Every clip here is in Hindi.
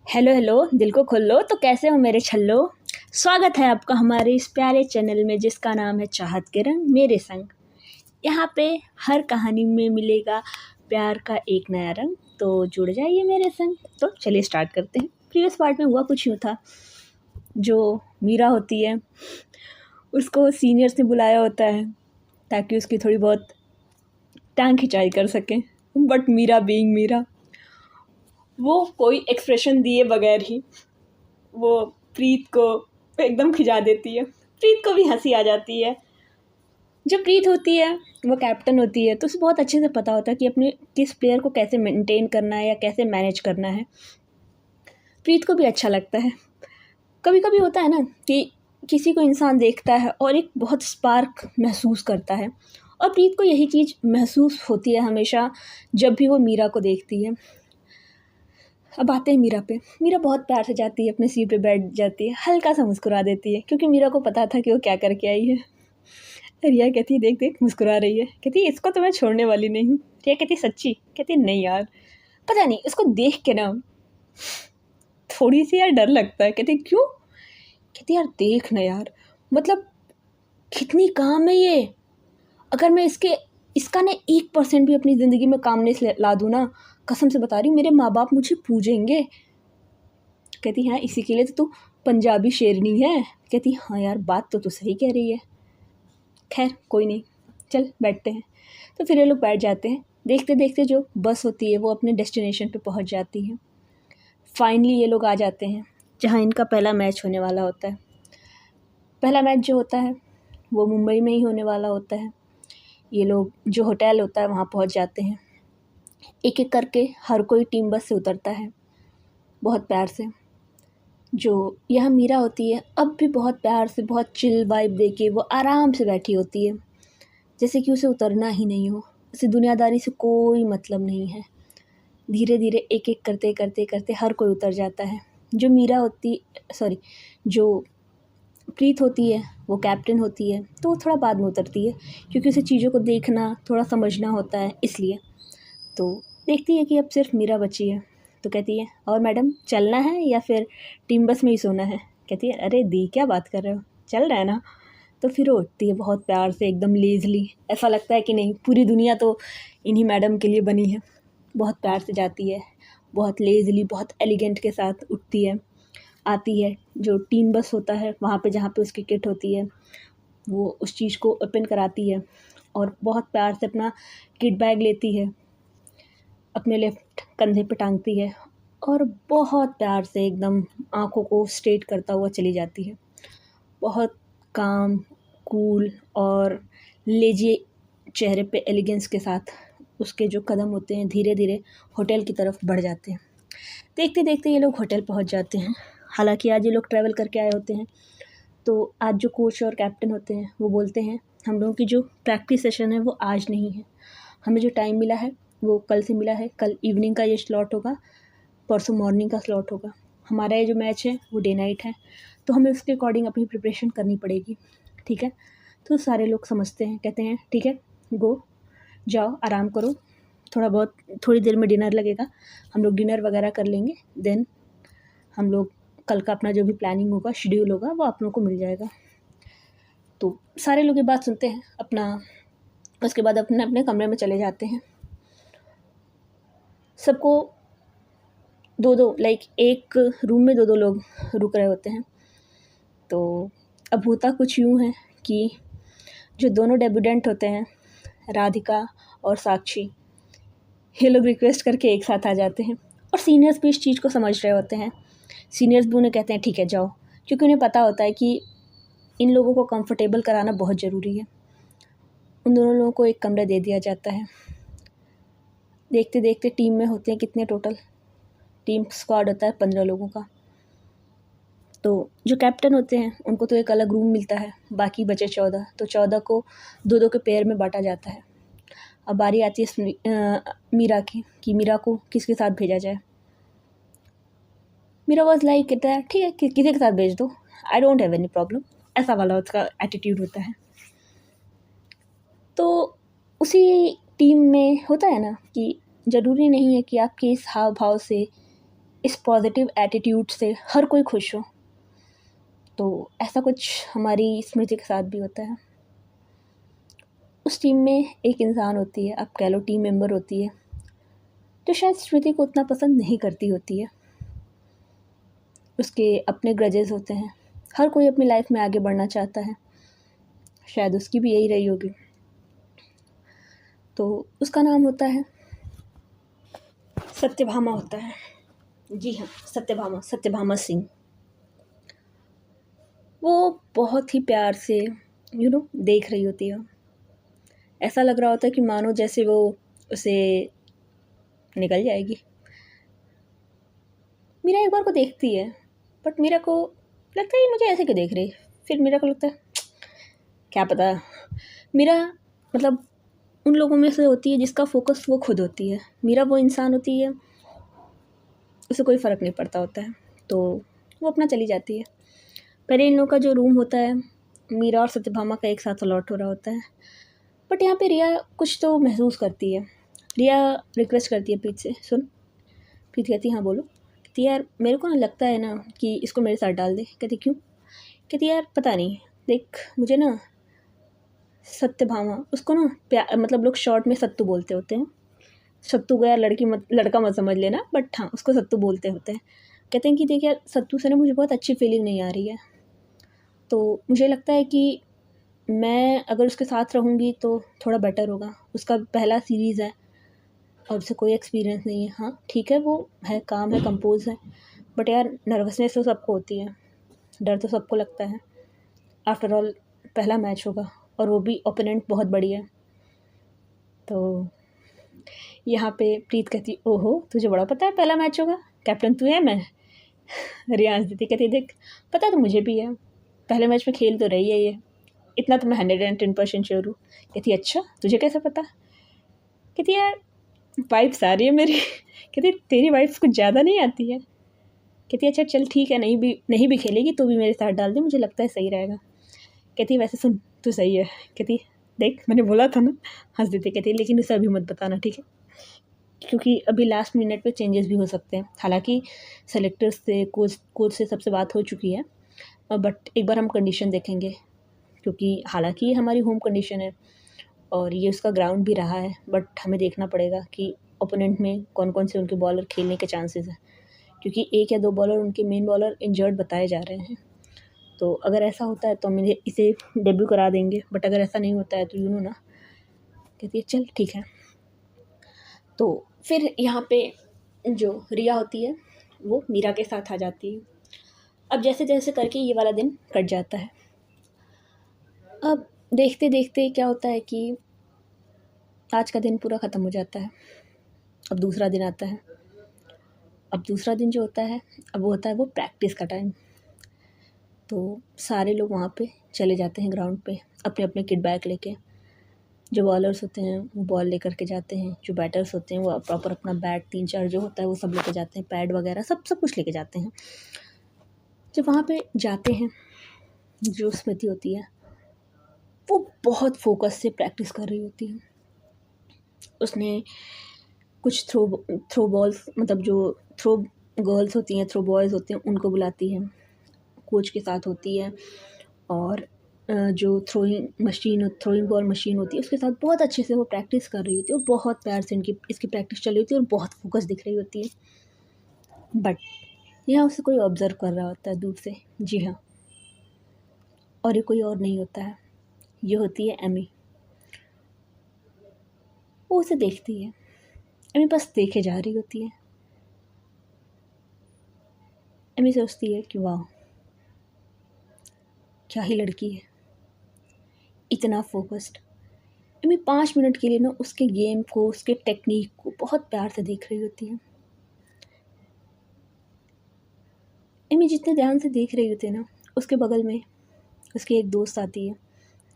हेलो हेलो, दिल को खोल लो। तो कैसे हो मेरे छल्लो। स्वागत है आपका हमारे इस प्यारे चैनल में जिसका नाम है चाहत के रंग मेरे संग। यहाँ पे हर कहानी में मिलेगा प्यार का एक नया रंग। तो जुड़ जाइए मेरे संग। तो चलिए स्टार्ट करते हैं। प्रीवियस पार्ट में हुआ कुछ यूँ था, जो मीरा होती है उसको सीनियर्स ने बुलाया होता है ताकि उसकी थोड़ी बहुत टांग खिंचाई कर सकें। बट मीरा बीइंग मीरा, वो कोई एक्सप्रेशन दिए बगैर ही वो प्रीत को एकदम खिजा देती है। प्रीत को भी हंसी आ जाती है। जब प्रीत होती है वो कैप्टन होती है तो उसे बहुत अच्छे से पता होता है कि अपने किस प्लेयर को कैसे मेंटेन करना है या कैसे मैनेज करना है। प्रीत को भी अच्छा लगता है। कभी कभी होता है ना कि किसी को इंसान देखता है और एक बहुत स्पार्क महसूस करता है, और प्रीत को यही चीज़ महसूस होती है हमेशा जब भी वो मीरा को देखती है। अब आते हैं मीरा पे। मीरा बहुत प्यार से जाती है, अपने सीट पे बैठ जाती है, हल्का सा मुस्कुरा देती है क्योंकि मीरा को पता था कि वो क्या करके आई है। रिया कहती है देख देख मुस्कुरा रही है। कहती है इसको तो मैं छोड़ने वाली नहीं हूँ। रिया कहती सच्ची? कहती नहीं यार, पता नहीं इसको देख के ना थोड़ी सी यार डर लगता है। कहती क्यों? कहती यार देख ना यार, मतलब कितनी काम है ये। अगर मैं इसका ना 1% भी अपनी ज़िंदगी में काम नहीं ला दूँ ना, कसम से बता रही हूँ मेरे माँ बाप मुझे पूजेंगे। कहती हाँ इसी के लिए तो तू पंजाबी शेरनी है। कहती हाँ यार बात तो तू सही कह रही है। खैर कोई नहीं, चल बैठते हैं। तो फिर ये लोग बैठ जाते हैं। देखते देखते जो बस होती है वो अपने डेस्टिनेशन पे पहुंच जाती है। फाइनली ये लोग आ जाते हैं जहां इनका पहला मैच होने वाला होता है। पहला मैच जो होता है वो मुंबई में ही होने वाला होता है। ये लोग जो होटल होता है वहाँ पहुँच जाते हैं। एक एक करके हर कोई टीम बस से उतरता है बहुत प्यार से। जो यह मीरा होती है अब भी बहुत प्यार से, बहुत चिल वाइब देके वो आराम से बैठी होती है, जैसे कि उसे उतरना ही नहीं हो। उसे दुनियादारी से कोई मतलब नहीं है। धीरे धीरे एक एक करते करते करते हर कोई उतर जाता है। जो मीरा होती सॉरी जो प्रीत होती है वो कैप्टन होती है, तो वो थोड़ा बाद में उतरती है क्योंकि उसे चीज़ों को देखना थोड़ा समझना होता है इसलिए। तो देखती है कि अब सिर्फ मीरा बची है। तो कहती है और मैडम चलना है या फिर टीम बस में ही सोना है? कहती है अरे दी क्या बात कर रहे हो, चल रहा है ना। तो फिर वो उठती है बहुत प्यार से, एकदम लेजली। ऐसा लगता है कि नहीं पूरी दुनिया तो इन्हीं मैडम के लिए बनी है। बहुत प्यार से जाती है, बहुत लेजली, बहुत एलिगेंट के साथ उठती है। आती है जो टीम बस होता है वहाँ पे जहाँ पे उसकी किट होती है, वो उस चीज़ को ओपन कराती है और बहुत प्यार से अपना किट बैग लेती है, अपने लेफ्ट कंधे पे टांगती है और बहुत प्यार से एकदम आँखों को स्ट्रेट करता हुआ चली जाती है। बहुत काम, कूल और लेजी चेहरे पे एलिगेंस के साथ उसके जो कदम होते हैं धीरे धीरे होटल की तरफ बढ़ जाते हैं। देखते देखते ये लोग होटल पहुंच जाते हैं। हालांकि आज ये लोग ट्रैवल करके आए होते हैं, तो आज जो कोच और कैप्टन होते हैं वो बोलते हैं हम लोगों की जो प्रैक्टिस सेशन है वो आज नहीं है। हमें जो टाइम मिला है वो कल से मिला है। कल इवनिंग का ये स्लॉट होगा, परसों मॉर्निंग का स्लॉट होगा। हमारा ये जो मैच है वो डे नाइट है, तो हमें उसके अकॉर्डिंग अपनी प्रिपरेशन करनी पड़ेगी। ठीक है? तो सारे लोग समझते हैं, कहते हैं ठीक है गो, जाओ आराम करो। थोड़ा बहुत थोड़ी देर में डिनर लगेगा, हम लोग डिनर वगैरह कर लेंगे। देन हम लोग कल का अपना जो भी प्लानिंग होगा, शेड्यूल होगा, वो आप लोगों को मिल जाएगा। तो सारे लोग ये बात सुनते हैं अपना, उसके बाद अपने अपने कमरे में चले जाते हैं। सबको दो दो एक रूम में दो दो लोग रुक रहे होते हैं। तो अब होता कुछ यूँ है कि जो दोनों डेब्यूटेंट होते हैं, राधिका और साक्षी, ये लोग रिक्वेस्ट करके एक साथ आ जाते हैं और सीनियर्स भी इस चीज़ को समझ रहे होते हैं। सीनियर्स भी उन्हें कहते हैं ठीक है जाओ, क्योंकि उन्हें पता होता है कि इन लोगों को कंफर्टेबल कराना बहुत ज़रूरी है। उन दोनों लोगों को एक कमरा दे दिया जाता है। देखते देखते टीम में होते हैं कितने टोटल, टीम स्क्वाड होता है 15 लोगों का। तो जो कैप्टन होते हैं उनको तो एक अलग रूम मिलता है, बाकी बचे 14, तो 14 को दो दो के पेयर में बांटा जाता है। अब बारी आती है मीरा की कि मीरा को किसके साथ भेजा जाए। मीरा वॉज लाइक कहता है ठीक है किसी के साथ भेज दो, I don't have any problem. ऐसा वाला उसका एटीट्यूड होता है। तो उसी टीम में होता है ना कि ज़रूरी नहीं है कि आपके इस हाव भाव से इस पॉजिटिव एटीट्यूड से हर कोई खुश हो। तो ऐसा कुछ हमारी स्मृति के साथ भी होता है। उस टीम में एक इंसान होती है, आप कह लो टीम मेंबर होती है, जो शायद स्मृति को उतना पसंद नहीं करती होती है। उसके अपने ग्रजेस होते हैं, हर कोई अपनी लाइफ में आगे बढ़ना चाहता है, शायद उसकी भी यही रही होगी। तो उसका नाम होता है सत्यभामा होता है। जी हाँ, सत्यभामा सिंह। वो बहुत ही प्यार से देख रही होती है। ऐसा लग रहा होता है कि मानो जैसे वो उसे निकल जाएगी। मीरा एक बार को देखती है, बट मीरा को लगता है ये मुझे ऐसे क्यों देख रही। फिर मीरा को लगता है क्या पता। मीरा मतलब उन लोगों में से होती है जिसका फोकस वो खुद होती है। मीरा वो इंसान होती है, उसे कोई फ़र्क नहीं पड़ता होता है, तो वो अपना चली जाती है। पहले इन लोगों का जो रूम होता है, मीरा और सत्यभामा का एक साथ अलॉट हो रहा होता है। बट यहाँ पे रिया कुछ तो महसूस करती है। रिया रिक्वेस्ट करती है प्रीत से, सुन। प्रीत कहती है हाँ बोलो। कहती यार मेरे को ना लगता है ना कि इसको मेरे साथ डाल दे। कहती क्यों। कहती यार पता नहीं, देख मुझे ना सत्यभामा, उसको ना मतलब लोग शॉर्ट में सत्तू बोलते होते हैं। सत्तू को यार लड़का मत समझ लेना, बट हाँ उसको सत्तू बोलते होते हैं। कहते हैं कि देख यार सत्तू से ना मुझे बहुत अच्छी फीलिंग नहीं आ रही है, तो मुझे लगता है कि मैं अगर उसके साथ रहूँगी तो थोड़ा बेटर होगा। उसका पहला सीरीज़ है और उसे कोई एक्सपीरियंस नहीं है। हाँ ठीक है, वो है काम है, कंपोज है, बट यार नर्वसनेस तो सबको होती है, डर तो सबको लगता है। आफ्टर ऑल पहला मैच होगा और वो भी ओपोनेंट बहुत बड़ी है। तो यहाँ पे प्रीत कहती ओहो तुझे बड़ा पता है पहला मैच होगा, कैप्टन तू है मैं। रियांश देती कहती देख पता तो मुझे भी है, पहले मैच में खेल तो रही है ये, इतना तो मैं 110% श्योर हूँ। कहती अच्छा तुझे कैसे पता। कहती यार वाइब्स आ रही है मेरी। कहती तेरी वाइब्स कुछ ज़्यादा नहीं आती है। कहती अच्छा चल ठीक है, नहीं भी खेलेगी तो भी मेरे साथ डाल दे, मुझे लगता है सही रहेगा। कहती वैसे सुन तू सही है। कहती देख मैंने बोला था ना। हंस देती कहती लेकिन उसे अभी मत बताना ठीक है, क्योंकि अभी लास्ट मिनट पे चेंजेस भी हो सकते हैं। हालांकि सेलेक्टर्स से कोच से सबसे बात हो चुकी है, बट एक बार हम कंडीशन देखेंगे, क्योंकि हालांकि ये हमारी होम कंडीशन है और ये उसका ग्राउंड भी रहा है, बट हमें देखना पड़ेगा कि ओपोनेंट में कौन कौन से उनके बॉलर खेलने के चांसेस हैं, क्योंकि 1 या 2 बॉलर उनके मेन बॉलर इंजर्ड बताए जा रहे हैं। तो अगर ऐसा होता है तो हम इसे डेब्यू करा देंगे, बट अगर ऐसा नहीं होता है तो ना। कहती है चल ठीक है। तो फिर यहाँ पे जो रिया होती है वो मीरा के साथ आ जाती है। अब जैसे जैसे करके ये वाला दिन कट जाता है। अब देखते देखते क्या होता है कि आज का दिन पूरा ख़त्म हो जाता है। अब दूसरा दिन आता है। अब दूसरा दिन जो होता है, अब वो होता है वो प्रैक्टिस का टाइम। तो सारे लोग वहाँ पे चले जाते हैं ग्राउंड पे अपने अपने किट बैग लेके। जो बॉलर्स होते हैं वो बॉल लेकर के जाते हैं, जो बैटर्स होते हैं वो प्रॉपर अपना बैट 3-4 जो होता है वो सब लेके जाते हैं, पैड वगैरह सब कुछ लेके जाते हैं। जब वहाँ पे जाते हैं, जो स्मृति होती है वो बहुत फोकस से प्रैक्टिस कर रही होती है। उसने कुछ थ्रो बॉल्स, मतलब जो थ्रो गर्ल्स होती हैं, थ्रो बॉयज़ होते हैं, उनको बुलाती है, कोच के साथ होती है। और जो थ्रोइंग बॉल मशीन होती है उसके साथ बहुत अच्छे से वो प्रैक्टिस कर रही होती है और बहुत प्यार से इसकी प्रैक्टिस चल रही होती है और बहुत फोकस दिख रही होती है। बट यहाँ उसे कोई ऑब्ज़र्व कर रहा होता है दूर से। जी हाँ, और ये कोई और नहीं होता है, ये होती है एमी। वो उसे देखती है, एमी बस देखे जा रही होती है। एमी सोचती है कि वाह क्या ही लड़की है, इतना फोकस्ड। एमी 5 मिनट के लिए ना उसके गेम को, उसके टेक्निक को बहुत प्यार से देख रही होती है। एमी जितने ध्यान से देख रही होती है ना, उसके बगल में उसकी एक दोस्त आती है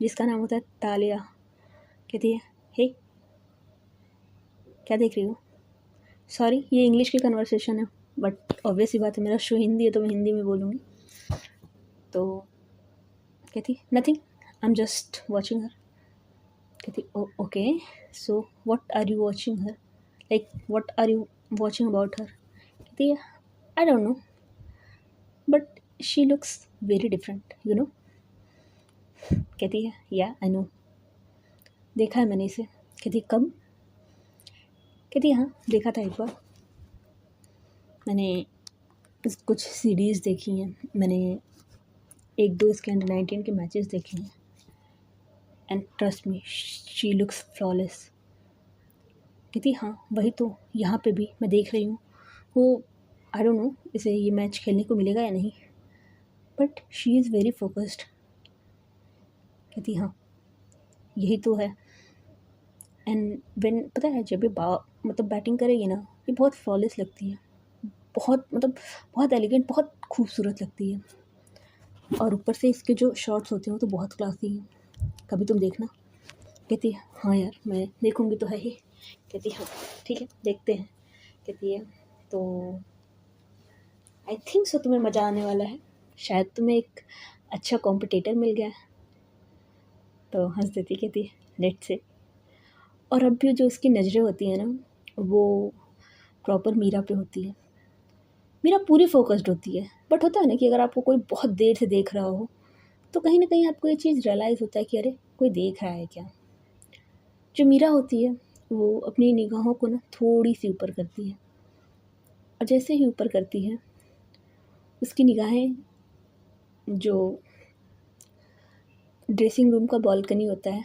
जिसका नाम होता है तालिया। कहती है हे क्या देख रही हो। सॉरी ये इंग्लिश की कन्वर्सेशन है, बट ऑब्वियस ही बात है मेरा शो हिंदी है तो मैं हिंदी में बोलूँगी। तो कहती nothing, I am just watching her. कहती okay so what are you watching her, like what are you watching about her. कहती है I don't know, but she looks very different, you know. कहती है या आई नो, देखा है मैंने इसे। कहती कब? कहती हाँ देखा था एक बार, मैंने कुछ सीरीज़ देखी हैं, मैंने एक दो इसके अंडर-19 के मैचेस देखे हैं, and trust me she looks flawless. कहती हाँ वही तो, यहाँ पे भी मैं देख रही हूँ वो, आई डोंट नो इसे ये मैच खेलने को मिलेगा या नहीं, but she is very focused. कहती हाँ यही तो है। एंड व्हेन पता है जब ये मतलब बैटिंग करेगी ना, ये बहुत फ्लॉलेस लगती है, बहुत मतलब बहुत एलिगेंट, बहुत खूबसूरत लगती है। और ऊपर से इसके जो शॉट्स होते हैं वो तो बहुत क्लासी हैं, कभी तुम देखना। कहती है हाँ यार मैं देखूँगी तो है ही। कहती हाँ ठीक है देखते हैं। कहती है तो आई थिंक सो तुम्हें मज़ा आने वाला है, शायद तुम्हें एक अच्छा कॉम्पिटिटर मिल गया है। तो हंस देती, कहती है लेट्स से। और अब भी जो उसकी नज़रें होती हैं ना, वो प्रॉपर मीरा पे होती है। मीरा पूरी फोकस्ड होती है, बट होता है ना कि अगर आपको कोई बहुत देर से देख रहा हो तो कहीं ना कहीं आपको ये चीज़ रियलाइज़ होता है कि अरे कोई देख रहा है क्या। जो मीरा होती है वो अपनी निगाहों को ना थोड़ी सी ऊपर करती है, और जैसे ही ऊपर करती है उसकी निगाहें जो ड्रेसिंग रूम का बालकनी होता है,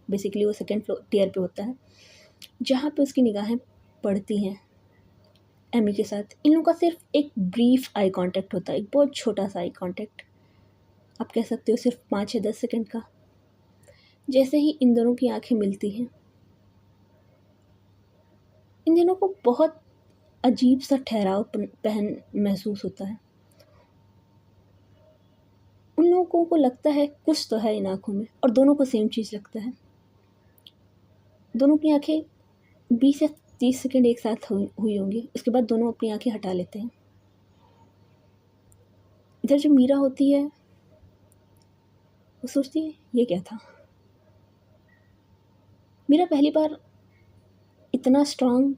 बेसिकली वो सेकेंड फ्लोर टियर पे होता है, जहाँ पे उसकी निगाहें पड़ती हैं एमी के साथ। इन लोगों का सिर्फ एक ब्रीफ आई कांटेक्ट होता है, एक बहुत छोटा सा आई कांटेक्ट, आप कह सकते हो सिर्फ 5 या 10 सेकंड का। जैसे ही इन दोनों की आंखें मिलती हैं, इन दोनों को बहुत अजीब सा ठहराव पहन महसूस होता है। उन लोगों को लगता है कुछ तो है इन आँखों में, और दोनों को सेम चीज़ लगता है। दोनों की आंखें 20 या 30 सेकंड एक साथ हुई होंगी, उसके बाद दोनों अपनी आंखें हटा लेते हैं। इधर जो मीरा होती है वो सोचती है ये क्या था। मीरा पहली बार इतना स्ट्रांग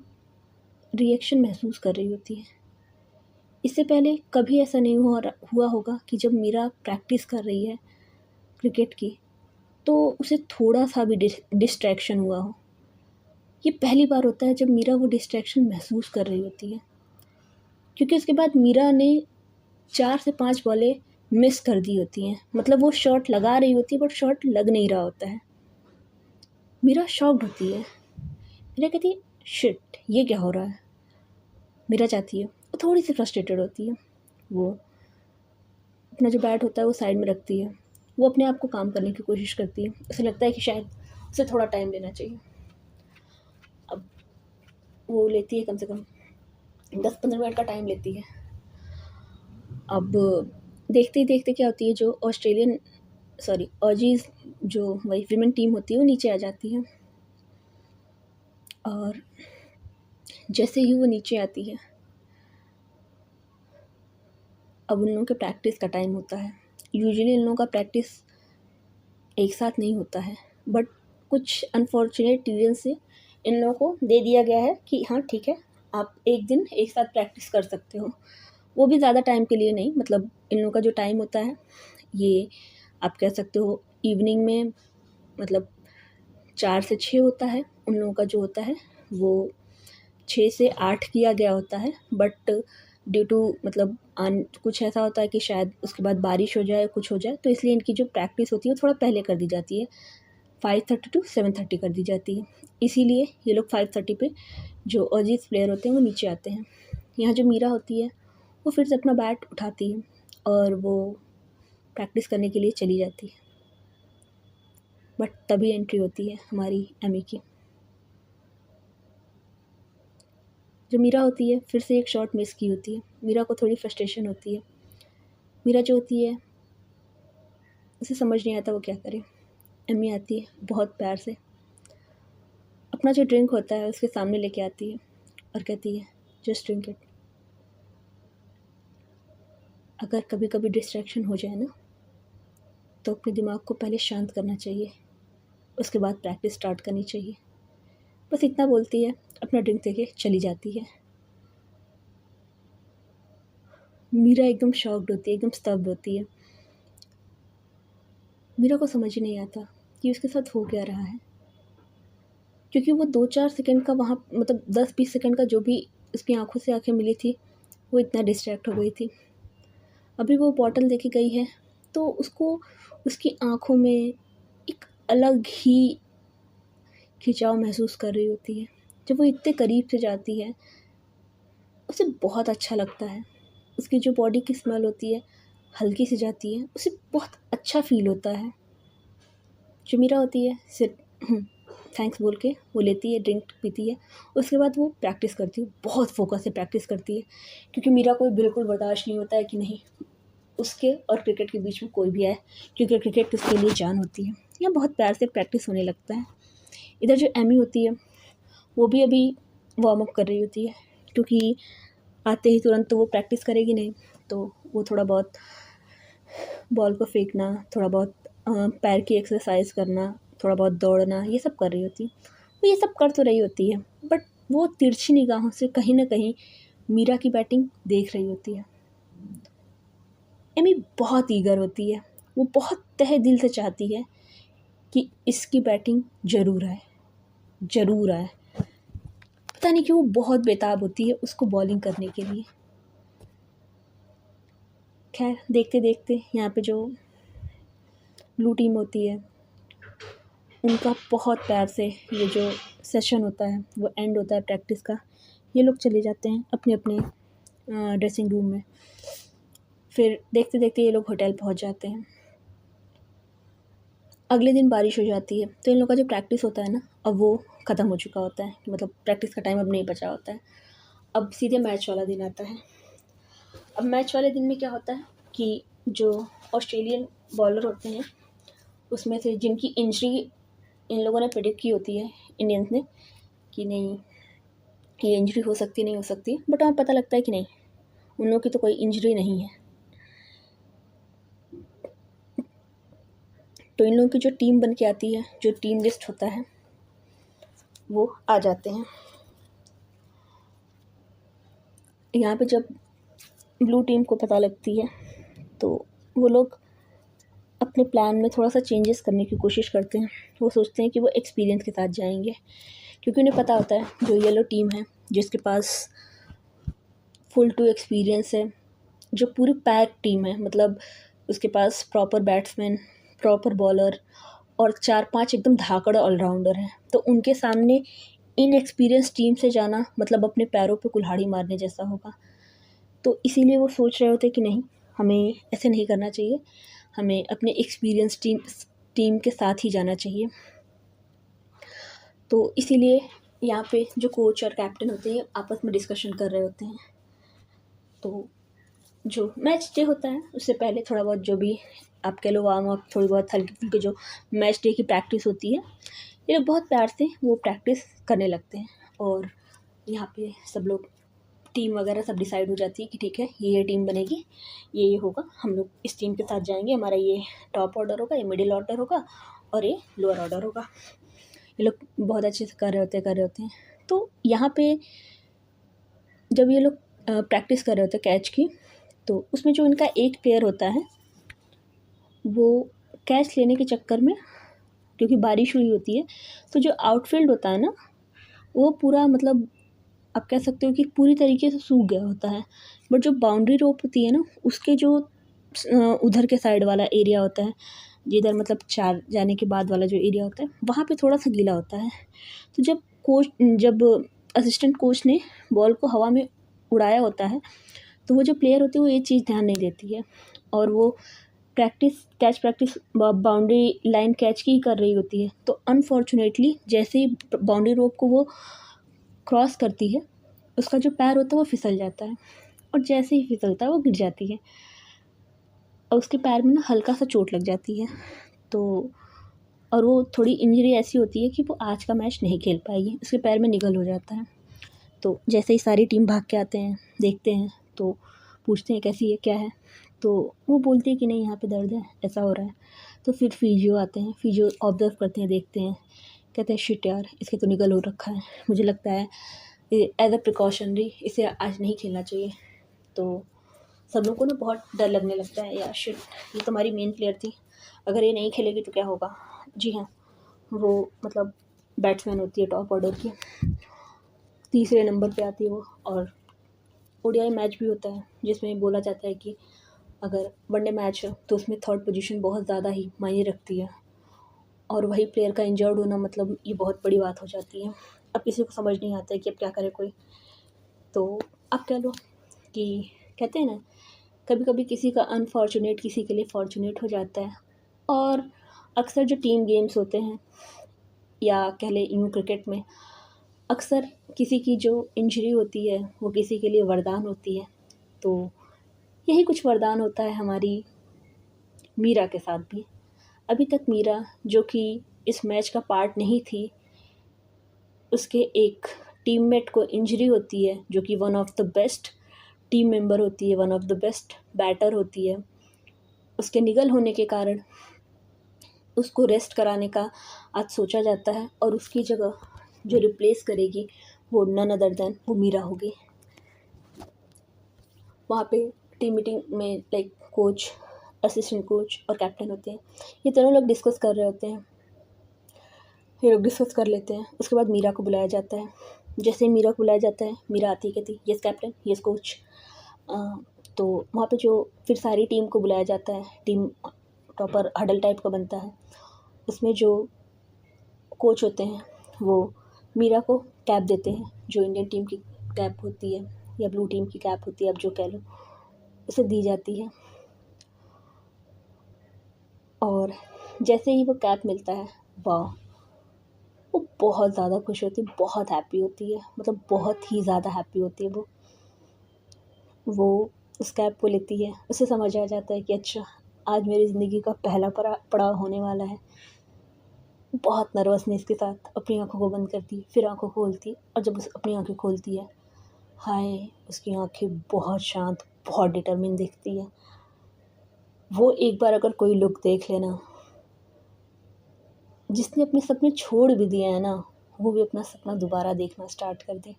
रिएक्शन महसूस कर रही होती है। इससे पहले कभी ऐसा नहीं हुआ होगा कि जब मीरा प्रैक्टिस कर रही है क्रिकेट की तो उसे थोड़ा सा भी डिस्ट्रैक्शन हुआ हो। ये पहली बार होता है जब मीरा वो डिस्ट्रैक्शन महसूस कर रही होती है, क्योंकि उसके बाद मीरा ने 4 से 5 बॉलें मिस कर दी होती हैं। मतलब वो शॉट लगा रही होती है बट शॉट लग नहीं रहा होता है। मीरा शॉक्ड होती है। मीरा कहती है शिट ये क्या हो रहा है। मीरा चाहती है, वो थोड़ी सी फ्रस्ट्रेटेड होती है, वो अपना जो बैट होता है वो साइड में रखती है, वो अपने आप को काम करने की कोशिश करती है। उसे लगता है कि शायद उसे थोड़ा टाइम लेना चाहिए। अब वो लेती है कम से कम 10-15 मिनट का टाइम लेती है। अब देखते ही देखते क्या होती है, जो ऑजीज़ जो वही विमेन टीम होती है वो नीचे आ जाती है। और जैसे ही वो नीचे आती है, अब उन लोगों के प्रैक्टिस का टाइम होता है। यूजुअली इन लोगों का प्रैक्टिस एक साथ नहीं होता है, बट कुछ अनफॉर्चुनेट रीज़न से इन लोगों को दे दिया गया है कि हाँ ठीक है आप एक दिन एक साथ प्रैक्टिस कर सकते हो। वो भी ज़्यादा टाइम के लिए नहीं, मतलब इन लोगों का जो टाइम होता है ये आप कह सकते हो इवनिंग में, मतलब 4 से 6 होता है। उन लोगों का जो होता है वो 6 से 8 किया गया होता है, बट ड्यू टू मतलब कुछ ऐसा होता है कि शायद उसके बाद बारिश हो जाए, कुछ हो जाए, तो इसलिए इनकी जो प्रैक्टिस होती है वो थोड़ा पहले कर दी जाती है, 5:30 to 7:30 कर दी जाती है। इसीलिए ये लोग 5:30 पे जो ऑजीज प्लेयर होते हैं वो नीचे आते हैं। यहाँ जो मीरा होती है वो फिर से अपना बैट उठाती है और वो प्रैक्टिस करने के लिए चली जाती है। बट तभी एंट्री होती है हमारी एमी की। जो मीरा होती है फिर से एक शॉट मिस की होती है। मीरा को थोड़ी फ्रस्ट्रेशन होती है। मीरा जो होती है उसे समझ नहीं आता वो क्या करे। एमी आती है बहुत प्यार से, अपना जो ड्रिंक होता है उसके सामने लेके आती है और कहती है जस्ट ड्रिंक इट। अगर कभी कभी डिस्ट्रैक्शन हो जाए ना तो अपने दिमाग को पहले शांत करना चाहिए, उसके बाद प्रैक्टिस स्टार्ट करनी चाहिए। बस इतना बोलती है, अपना ड्रिंक देके चली जाती है। मीरा एकदम शॉक्ड होती है, एकदम स्तब्ध होती है। मीरा को समझ ही नहीं आता कि उसके साथ हो क्या रहा है, क्योंकि वो 2-4 सेकंड का वहाँ मतलब 10-20 सेकंड का जो भी उसकी आँखों से आँखें मिली थी, वो इतना डिस्ट्रैक्ट हो गई थी। अभी वो बॉटल लेके गई है, तो उसको उसकी आँखों में एक अलग ही खिंचाव महसूस कर रही होती है। जब वो इतने करीब से जाती है, उसे बहुत अच्छा लगता है। उसकी जो बॉडी की स्मेल होती है, हल्की सी जाती है, उसे बहुत अच्छा फ़ील होता है। जो मीरा होती है सिर्फ थैंक्स बोल के वो लेती है, ड्रिंक पीती है। उसके बाद वो प्रैक्टिस करती है, बहुत फोकस से प्रैक्टिस करती है, क्योंकि मीरा को बिल्कुल बर्दाश्त नहीं होता है कि नहीं उसके और क्रिकेट के बीच में कोई भी आए, क्योंकि क्रिकेट उसके लिए जान होती है। यहाँ बहुत प्यार से प्रैक्टिस होने लगता है। इधर जो एमी होती है, वो भी अभी वार्म अप कर रही होती है, क्योंकि आते ही तुरंत तो वो प्रैक्टिस करेगी नहीं, तो वो थोड़ा बहुत बॉल को फेंकना, थोड़ा बहुत पैर की एक्सरसाइज करना, थोड़ा बहुत दौड़ना, ये सब कर रही होती है। वो ये सब कर तो रही होती है, बट वो तिरछी निगाहों से कहीं ना कहीं मीरा की बैटिंग देख रही होती है। एमी बहुत ईगर होती है, वो बहुत तहे दिल से चाहती है कि इसकी बैटिंग ज़रूर आए, ज़रूर आए। पता नहीं क्यों वो बहुत बेताब होती है उसको बॉलिंग करने के लिए। खैर देखते देखते यहाँ पे जो ब्लू टीम होती है, उनका बहुत प्यार से ये जो सेशन होता है वो एंड होता है प्रैक्टिस का। ये लोग चले जाते हैं अपने अपने ड्रेसिंग रूम में। फिर देखते देखते ये लोग होटल पहुंच जाते हैं। अगले दिन बारिश हो जाती है, तो इन लोगों का जो प्रैक्टिस होता है ना, अब वो ख़त्म हो चुका होता है, मतलब प्रैक्टिस का टाइम अब नहीं बचा होता है। अब सीधे मैच वाला दिन आता है। अब मैच वाले दिन में क्या होता है कि जो ऑस्ट्रेलियन बॉलर होते हैं, उसमें से जिनकी इंजरी इन लोगों ने प्रेडिक्ट की होती है, इंडियंस ने, कि नहीं ये इंजरी हो सकती नहीं हो सकती, बट हमें पता लगता है कि नहीं, उन लोगों की तो कोई इंजरी नहीं है। तो इन लोगों की जो टीम बन के आती है, जो टीम लिस्ट होता है, वो आ जाते हैं। यहाँ पे जब ब्लू टीम को पता लगती है, तो वो लोग अपने प्लान में थोड़ा सा चेंजेस करने की कोशिश करते हैं। वो सोचते हैं कि वो एक्सपीरियंस के साथ जाएंगे, क्योंकि उन्हें पता होता है जो येलो टीम है, जिसके पास फुल टू एक्सपीरियंस है, जो पूरी पैक टीम है, मतलब उसके पास प्रॉपर बैट्समैन, प्रॉपर बॉलर और 4-5 एकदम धाकड़ ऑलराउंडर हैं, तो उनके सामने इनएक्सपीरियंस टीम से जाना मतलब अपने पैरों पे कुल्हाड़ी मारने जैसा होगा। तो इसीलिए वो सोच रहे होते कि नहीं, हमें ऐसे नहीं करना चाहिए, हमें अपने एक्सपीरियंस टीम के साथ ही जाना चाहिए। तो इसीलिए यहाँ पे जो कोच और कैप्टन होते हैं आपस में डिस्कशन कर रहे होते हैं। तो जो मैच डे होता है उससे पहले थोड़ा बहुत जो भी आप कह लो वार्म अप, थोड़ी बहुत हल्की फुल्की जो मैच डे की प्रैक्टिस होती है, ये लोग बहुत प्यार से वो प्रैक्टिस करने लगते हैं। और यहाँ पे सब लोग टीम वगैरह सब डिसाइड हो जाती है कि ठीक है ये टीम बनेगी, ये होगा, हम लोग इस टीम के साथ जाएंगे, हमारा ये टॉप ऑर्डर होगा, ये मिडिल ऑर्डर होगा और ये लोअर ऑर्डर होगा। ये लोग बहुत अच्छे से कर रहे होते हैं। तो यहाँ पे जब ये लोग प्रैक्टिस कर रहे होते हैं कैच की, तो उसमें जो इनका एक प्लेयर होता है, वो कैच लेने के चक्कर में, क्योंकि बारिश हुई होती है, तो जो आउटफील्ड होता है ना, वो पूरा मतलब आप कह सकते हो कि पूरी तरीके से सूख गया होता है। बट जो बाउंड्री रोप होती है ना, उसके जो उधर के साइड वाला एरिया होता है, जिधर मतलब 4 जाने के बाद वाला जो एरिया होता है, वहाँ पे थोड़ा सा गीला होता है। तो जब असिस्टेंट कोच ने बॉल को हवा में उड़ाया होता है, तो वो जो प्लेयर होती है वो ये चीज़ ध्यान नहीं देती है, और वो प्रैक्टिस बाउंड्री लाइन कैच की कर रही होती है। तो अनफॉर्चुनेटली जैसे ही बाउंड्री रोप को वो क्रॉस करती है, उसका जो पैर होता है वो फिसल जाता है, और जैसे ही फिसलता है वो गिर जाती है, और उसके पैर में ना हल्का सा चोट लग जाती है। तो और वो थोड़ी इंजरी ऐसी होती है कि वो आज का मैच नहीं खेल पाएगी, उसके पैर में निगल हो जाता है। तो जैसे ही सारी टीम भाग के आते हैं, देखते हैं, तो पूछते हैं कैसी है, क्या है, तो वो बोलती है कि नहीं यहाँ पे दर्द है, ऐसा हो रहा है। तो फिर फिजियो आते हैं, फिजियो ऑब्जर्व करते हैं, देखते हैं, कहते हैं शिट यार, इसके तो निगल हो रखा है, मुझे लगता है एज अ प्रिकॉशनरी इसे आज नहीं खेलना चाहिए। तो सब लोगों को ना बहुत डर लगने लगता है, यार शिट, ये तो हमारी मेन प्लेयर थी, अगर ये नहीं खेलेगी तो क्या होगा। जी हाँ, वो मतलब बैट्समैन होती है टॉप ऑर्डर की, तीसरे नंबर पे आती है वो। और ओडीआई मैच भी होता है जिसमें बोला जाता है कि अगर वनडे मैच है तो उसमें थर्ड पोजीशन बहुत ज़्यादा ही मायने रखती है, और वही प्लेयर का इंजर्ड होना मतलब ये बहुत बड़ी बात हो जाती है। अब किसी को समझ नहीं आता है कि अब क्या करे कोई, तो अब कह लो कि कहते हैं ना, कभी कभी किसी का अनफॉर्चुनेट किसी के लिए फॉर्चुनेट हो जाता है। और अक्सर जो टीम गेम्स होते हैं, या कह लें यूँ क्रिकेट में, अक्सर किसी की जो इंजरी होती है वो किसी के लिए वरदान होती है। तो यही कुछ वरदान होता है हमारी मीरा के साथ भी। अभी तक मीरा, जो कि इस मैच का पार्ट नहीं थी, उसके एक टीममेट को इंजरी होती है, जो कि one of the best team member होती है, one of the best batter होती है। उसके निगल होने के कारण उसको रेस्ट कराने का आज सोचा जाता है, और उसकी जगह जो रिप्लेस करेगी वो नन अदर देन वो मीरा होगी। वहाँ पे टीम मीटिंग में लाइक कोच, असिस्टेंट कोच और कैप्टन होते हैं, ये तीनों लोग डिस्कस कर रहे होते हैं। ये लोग डिस्कस कर लेते हैं, उसके बाद मीरा को बुलाया जाता है। जैसे ही मीरा को बुलाया जाता है, मीरा आती है, कहती यस कैप्टन, यस कोच। तो वहाँ पे जो फिर सारी टीम को बुलाया जाता है, टीम प्रॉपर हडल टाइप का बनता है। उसमें जो कोच होते हैं वो मीरा को कैप देते हैं, जो इंडियन टीम की कैप होती है या ब्लू टीम की कैप होती है, अब जो कह लो, उसे दी जाती है। और जैसे ही वो कैप मिलता है, वाह, वो बहुत ज़्यादा खुश होती है, बहुत हैप्पी होती है, मतलब बहुत ही ज़्यादा हैप्पी होती है वो उस कैप को लेती है। उसे समझ आ जाता है कि अच्छा, आज मेरी ज़िंदगी का पहला पड़ाव होने वाला है। बहुत नर्वसनेस के साथ अपनी आँखों को बंद करती है, फिर आँखों को खोलती है, और जब उसे अपनी आँखें खोलती है, हाय, उसकी आँखें बहुत शांत, बहुत डिटर्मिन दिखती है। वो एक बार अगर कोई लुक देख लेना, जिसने अपने सपने छोड़ भी दिए हैं ना, वो भी अपना सपना दोबारा देखना स्टार्ट कर दे।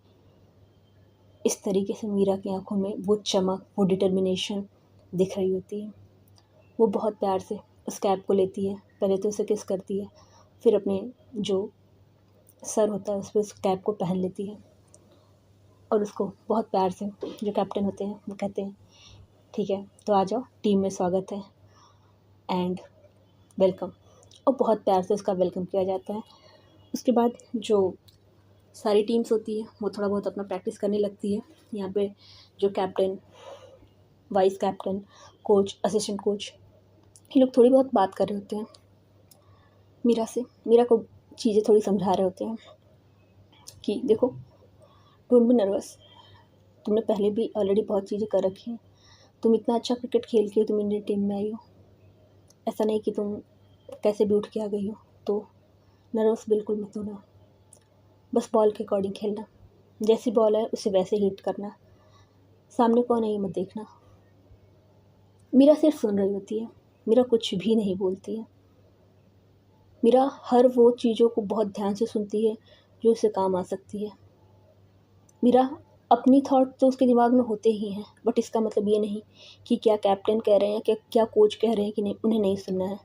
इस तरीके से मीरा की आँखों में वो चमक, वो डिटर्मिनेशन दिख रही होती है। वो बहुत प्यार से उस कैप को लेती है, पहले तो उसे किस करती है, फिर अपने जो सर होता है उस पर उस कैप को पहन लेती है, और उसको बहुत प्यार से जो कैप्टन होते हैं वो कहते हैं ठीक है, तो आ जाओ, टीम में स्वागत है एंड वेलकम। और बहुत प्यार से उसका वेलकम किया जाता है। उसके बाद जो सारी टीम्स होती है वो थोड़ा बहुत अपना प्रैक्टिस करने लगती है। यहाँ पे जो captain, vice captain, coach, assistant coach, ये लोग थोड़ी बहुत बात कर रहे होते हैं मीरा से, मीरा को चीज़ें थोड़ी समझा रहे होते हैं कि देखो, डोंट बी नर्वस, तुमने पहले भी ऑलरेडी बहुत चीज़ें कर रखी हैं, तुम इतना अच्छा क्रिकेट खेल के तुम इंडियन टीम में आई हो, ऐसा नहीं कि तुम कैसे भी उठ के आ गई हो, तो नर्वस बिल्कुल मत होना, बस बॉल के अकॉर्डिंग खेलना, जैसी बॉल है उसे वैसे हिट करना, सामने कौन है ये मत देखना। मीरा सिर्फ सुन रही होती है, मीरा कुछ भी नहीं बोलती है। मीरा हर वो चीज़ों को बहुत ध्यान से सुनती है जो उसे काम आ सकती है। मीरा अपनी थॉट तो उसके दिमाग में होते ही हैं, बट इसका मतलब ये नहीं कि क्या कैप्टन कह रहे हैं, क्या कोच कह रहे हैं कि नहीं, उन्हें नहीं सुनना है।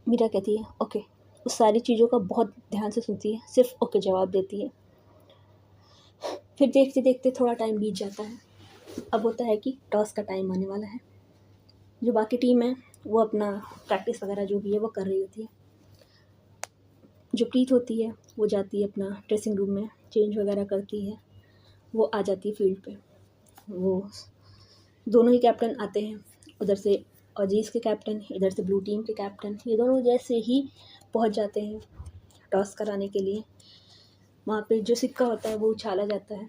मीरा कहती है ओके, उस सारी चीज़ों का बहुत ध्यान से सुनती है, सिर्फ ओके जवाब देती है। फिर देखते देखते थोड़ा टाइम बीत जाता है। अब होता है कि टॉस का टाइम आने वाला है। जो बाकी टीम है वो अपना प्रैक्टिस वगैरह जो भी है वो कर रही होती है। जो प्रीत होती है वो जाती है अपना ड्रेसिंग रूम में, चेंज वगैरह करती है, वो आ जाती है फील्ड पे। वो दोनों ही कैप्टन आते हैं, उधर से अजीज़ के कैप्टन, इधर से ब्लू टीम के कैप्टन, ये दोनों जैसे ही पहुंच जाते हैं टॉस कराने के लिए, वहाँ पे जो सिक्का होता है वो उछाला जाता है।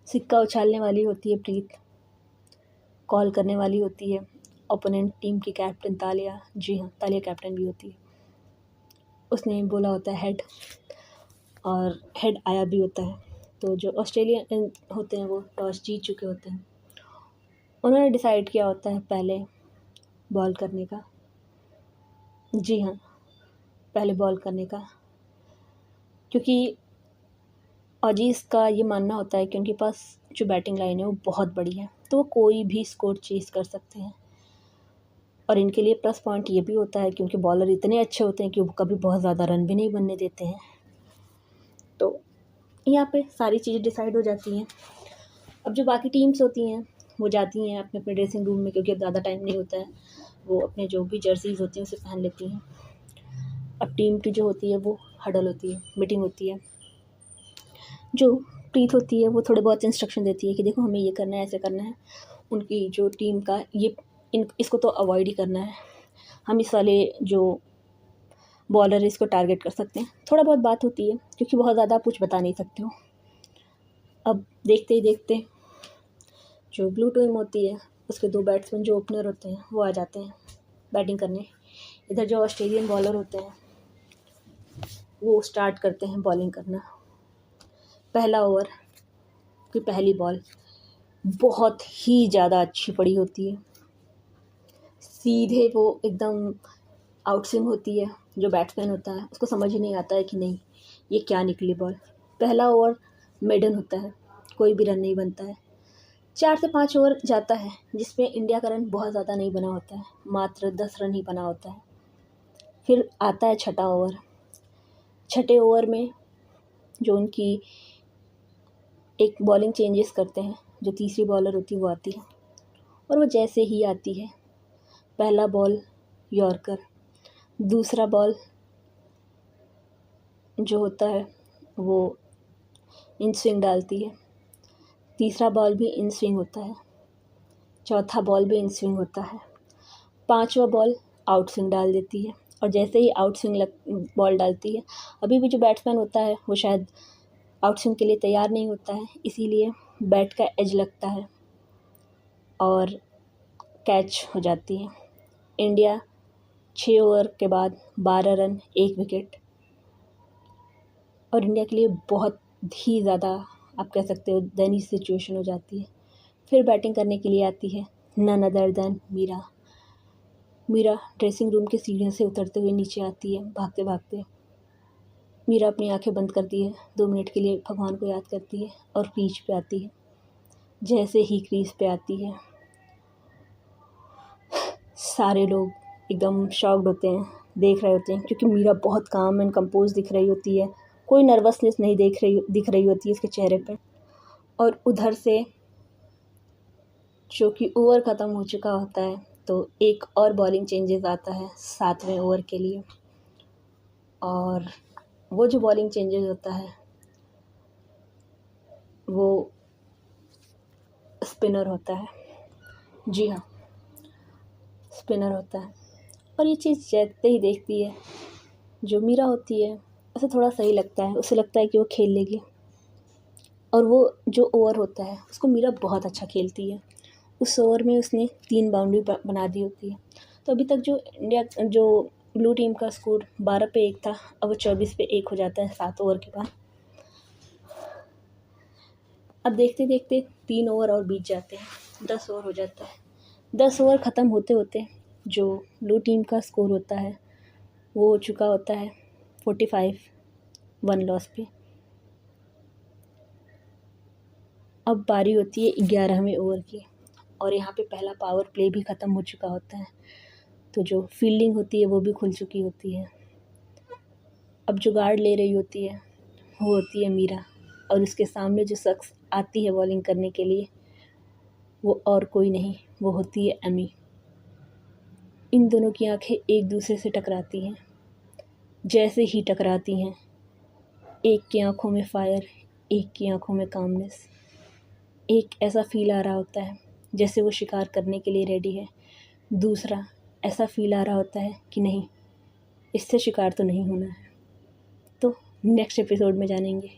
सिक्का उछालने वाली होती है प्रीत, कॉल करने वाली होती है ओपोनेंट टीम की कैप्टन तालिया। जी हाँ, तालिया कैप्टन भी होती है। उसने बोला होता है हेड, और हेड आया भी होता है। तो जो ऑस्ट्रेलियन होते हैं वो टॉस जीत चुके होते हैं, उन्होंने डिसाइड किया होता है पहले बॉल करने का। जी हाँ, पहले बॉल करने का, क्योंकि ऑजीज़ का ये मानना होता है कि उनके पास जो बैटिंग लाइन है वो बहुत बड़ी है, तो वो कोई भी स्कोर चेज़ कर सकते हैं। और इनके लिए प्लस पॉइंट ये भी होता है कि उनके बॉलर इतने अच्छे होते हैं कि वो कभी बहुत ज़्यादा रन भी नहीं बनने देते हैं। तो यहाँ पे सारी चीज़ें डिसाइड हो जाती हैं। अब जो बाकी टीम्स होती हैं वो जाती हैं अपने अपने ड्रेसिंग रूम में, क्योंकि अब ज़्यादा टाइम नहीं होता है, वो अपने जो भी जर्सीज़ होती हैं उसे पहन लेती हैं। अब टीम की जो होती है वो हडल होती है, मीटिंग होती है। जो प्रीत होती है वो थोड़े बहुत इंस्ट्रक्शन देती है कि देखो हमें ये करना है, ऐसे करना है। उनकी जो टीम का इसको तो अवॉइड ही करना है, हम इस वाले जो बॉलर है इसको टारगेट कर सकते हैं। थोड़ा बहुत बात होती है, क्योंकि बहुत ज़्यादा आप कुछ बता नहीं सकते हो। अब देखते ही देखते जो ब्लू टीम होती है उसके 2 बैट्समैन जो ओपनर होते हैं वो आ जाते हैं बैटिंग करने। इधर जो ऑस्ट्रेलियन बॉलर होते हैं वो स्टार्ट करते हैं बॉलिंग करना। पहला ओवर की पहली बॉल बहुत ही ज़्यादा अच्छी पड़ी होती है, सीधे वो एकदम आउट स्विंग होती है। जो बैट्समैन होता है उसको समझ ही नहीं आता है कि नहीं ये क्या निकली बॉल। पहला ओवर मेडन होता है, कोई भी रन नहीं बनता है। 4 से 5 ओवर जाता है जिसमें इंडिया का रन बहुत ज़्यादा नहीं बना होता है, मात्र 10 रन ही बना होता है। फिर आता है छठा ओवर। छठे ओवर में जो उनकी एक बॉलिंग चेंजेस करते हैं, जो तीसरी बॉलर होती है वो आती है, और वो जैसे ही आती है पहला बॉल यॉर्कर, दूसरा बॉल जो होता है वो इन स्विंग डालती है, तीसरा बॉल भी इन स्विंग होता है, चौथा बॉल भी इन स्विंग होता है, पांचवा बॉल आउट स्विंग डाल देती है। और जैसे ही आउट स्विंग बॉल डालती है, अभी भी जो बैट्समैन होता है वो शायद आउट स्विंग के लिए तैयार नहीं होता है, इसीलिए बैट का एज लगता है और कैच हो जाती है। इंडिया 6 ओवर के बाद 12 रन 1 विकेट, और इंडिया के लिए बहुत ही ज़्यादा आप कह सकते हो दयनीय सिचुएशन हो जाती है। फिर बैटिंग करने के लिए आती है none other than Meera. Meera dressing room की सीढ़ियों से उतरते हुए नीचे आती है भागते भागते। मीरा अपनी आंखें बंद करती है, 2 मिनट के लिए भगवान को याद करती है और क्रीज पे आती है। जैसे ही क्रीज पे आती है सारे लोग एकदम शॉक्ड होते हैं, देख रहे होते हैं, क्योंकि मीरा बहुत काम एंड कंपोज दिख रही होती है, कोई नर्वसनेस नहीं दिख रही होती है उसके चेहरे पे। और उधर से जो कि ओवर ख़त्म हो चुका होता है तो एक और बॉलिंग चेंजेस आता है 7वें ओवर के लिए, और वो जो बॉलिंग चेंजेस होता है वो स्पिनर होता है। जी हाँ, स्पिनर होता है। और ये चीज़ जैसे ही देखती है जो मीरा होती है उसे थोड़ा सही लगता है, उसे लगता है कि वो खेल लेगी, और वो जो ओवर होता है उसको मीरा बहुत अच्छा खेलती है। उस ओवर में उसने 3 बाउंड्री बना दी होती है। तो अभी तक जो ब्लू टीम का स्कोर 12 पे 1 था, अब वो 24 पे 1 हो जाता है 7 ओवर के बाद। अब देखते देखते 3 ओवर और बीत जाते हैं, 10 ओवर हो जाता है। 10 ओवर ख़त्म होते होते जो ब्लू टीम का स्कोर होता है वो हो चुका होता है 45, 1 लॉस पे। अब बारी होती है 11वें ओवर की, और यहाँ पे पहला पावर प्ले भी ख़त्म हो चुका होता है, तो जो फील्डिंग होती है वो भी खुल चुकी होती है। अब जो गार्ड ले रही होती है वो होती है मीरा, और उसके सामने जो शख्स आती है बॉलिंग करने के लिए वो और कोई नहीं, वो होती है एमी। इन दोनों की आंखें एक दूसरे से टकराती हैं। जैसे ही टकराती हैं एक की आंखों में फायर, एक की आंखों में कामनेस। एक ऐसा फील आ रहा होता है जैसे वो शिकार करने के लिए रेडी है, दूसरा ऐसा फील आ रहा होता है कि नहीं, इससे शिकार तो नहीं होना है। तो नेक्स्ट एपिसोड में जानेंगे।